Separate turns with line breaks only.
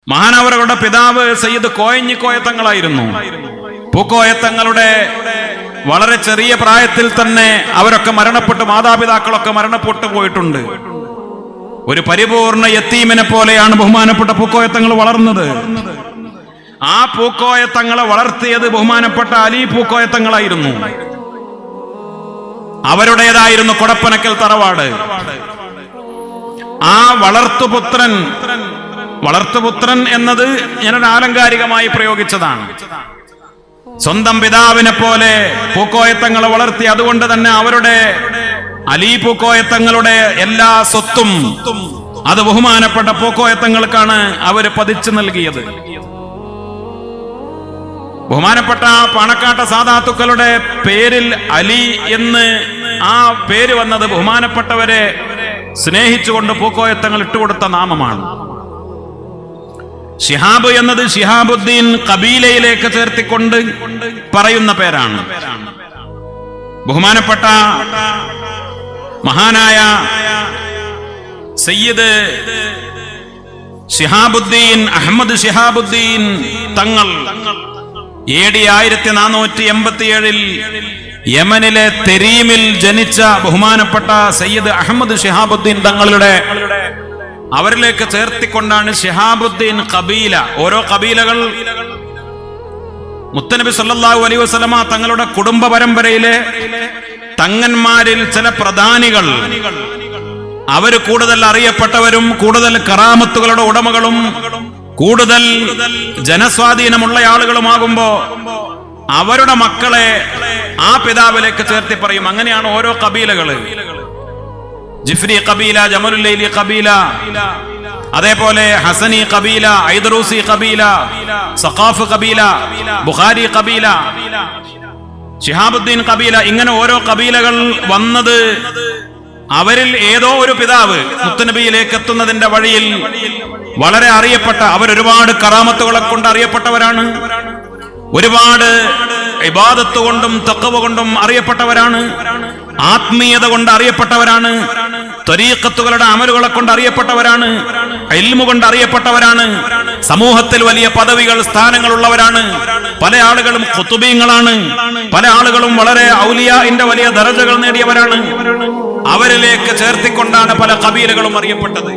മഹാനവറുകളുടെ പിതാവ് സയ്യിദ് കോയഞ്ഞിക്കോയ തങ്ങളായിരുന്നു. പൂക്കോയ തങ്ങളുടെ വളരെ ചെറിയ പ്രായത്തിൽ തന്നെ അവരൊക്കെ മരണപ്പെട്ടു, മാതാപിതാക്കളൊക്കെ മരണപ്പെട്ടു പോയിട്ടുണ്ട്. ഒരു പരിപൂർണ യത്തീമിനെ പോലെയാണ് ബഹുമാനപ്പെട്ട പൂക്കോയ തങ്ങൾ വളർന്നത്. ആ പൂക്കോയ തങ്ങളെ വളർത്തിയത് ബഹുമാനപ്പെട്ട അലി പൂക്കോയ തങ്ങളായിരുന്നു. അവരുടേതായിരുന്നു കൊടപ്പനക്കൽ തറവാട്. ആ വളർത്തുപുത്രൻ എന്നത് ഞാനൊരു ആലങ്കാരികമായി പ്രയോഗിച്ചതാണ്. സ്വന്തം പിതാവിനെ പോലെ പൂക്കോയത്തങ്ങളെ വളർത്തി. അതുകൊണ്ട് തന്നെ അവരുടെ അലി പൂക്കോയത്തങ്ങളുടെ എല്ലാ സ്വത്തും അത് ബഹുമാനപ്പെട്ട പൂക്കോയത്തങ്ങൾക്കാണ് അവര് പതിച്ചു നൽകിയത്. ബഹുമാനപ്പെട്ട പാണക്കാട്ട സാദാത്തുക്കളുടെ പേരിൽ അലി എന്ന് ആ പേര് വന്നത് ബഹുമാനപ്പെട്ടവരെ സ്നേഹിച്ചുകൊണ്ട് പൂക്കോയത്തങ്ങൾ ഇട്ടുകൊടുത്ത നാമമാണ്. ശിഹാബ് എന്നത് ശിഹാബുദ്ദീൻ കബീലയിലേക്ക് ചേർത്തിക്കൊണ്ട് പറയുന്ന പേരാണ്. ബഹുമാനപ്പെട്ട മഹാനായ സയ്യിദ് ശിഹാബുദ്ദീൻ അഹമ്മദ് ശിഹാബുദ്ദീൻ തങ്ങൾ AD 1487 യമനിലെ തെരീമിൽ ജനിച്ച ബഹുമാനപ്പെട്ട സയ്യിദ് അഹമ്മദ് ശിഹാബുദ്ദീൻ തങ്ങളുടെ അവരിലേക്ക് ചേർത്തിക്കൊണ്ടാണ് ശിഹാബുദ്ദീൻ കബീല. ഓരോ കബീലകൾ മുത്തനബി സല്ലല്ലാഹു അലൈഹി വസല്ലമ തങ്ങളുടെ കുടുംബ പരമ്പരയിലെ തങ്ങന്മാരിൽ ചില പ്രധാനികൾ, അവര് കൂടുതൽ അറിയപ്പെട്ടവരും കൂടുതൽ കറാമത്തുകളുടെ ഉടമകളും കൂടുതൽ ജനസ്വാധീനമുള്ള ആളുകളുമാകുമ്പോ അവരുടെ മക്കളെ ആ പിതാവിലേക്ക് ചേർത്തി പറയും. അങ്ങനെയാണ് ഓരോ കബീലകള്. ജിഫ്രി കബീല, ജമലുല്ലൈലി കബീല, അതേപോലെ ഹസനി കബീല, ഐദറൂസി കബീല, സഖാഫ് കബീല, ബുഖാരി കബീല, ശിഹാബുദ്ദീൻ കബീല, ഇങ്ങനെ ഓരോ കബീലകൾ വന്നത് അവരിൽ ഏതോ ഒരു പിതാവ് മുത്തുനബിയിലേക്ക് എത്തുന്നതിന്റെ വഴിയിൽ വളരെ അറിയപ്പെട്ട, അവരൊരുപാട് കറാമത്തുകളെ കൊണ്ട് അറിയപ്പെട്ടവരാണ്. ഒരുപാട് ഇബാദത്ത് കൊണ്ടും തഖ്വ കൊണ്ടും അറിയപ്പെട്ടവരാണ്. ആത്മീയത കൊണ്ട് അറിയപ്പെട്ടവരാണ്. ത്വരീഖത്തുകളുടെ അമലുകളെ കൊണ്ട് അറിയപ്പെട്ടവരാണ്. ഇൽമു കൊണ്ട് അറിയപ്പെട്ടവരാണ്. സമൂഹത്തിൽ വലിയ പദവികൾ, സ്ഥാനങ്ങൾ ഉള്ളവരാണ്. പല ആളുകളും ഖുതുബീങ്ങളാണ്. പല ആളുകളും വളരെ ഔലിയാഇന്റെ വലിയ ദറജകൾ നേടിയവരാണ്. അവരിലേക്ക് ചേർത്തിക്കൊണ്ടാണ് പല കബീലകളും അറിയപ്പെട്ടത്.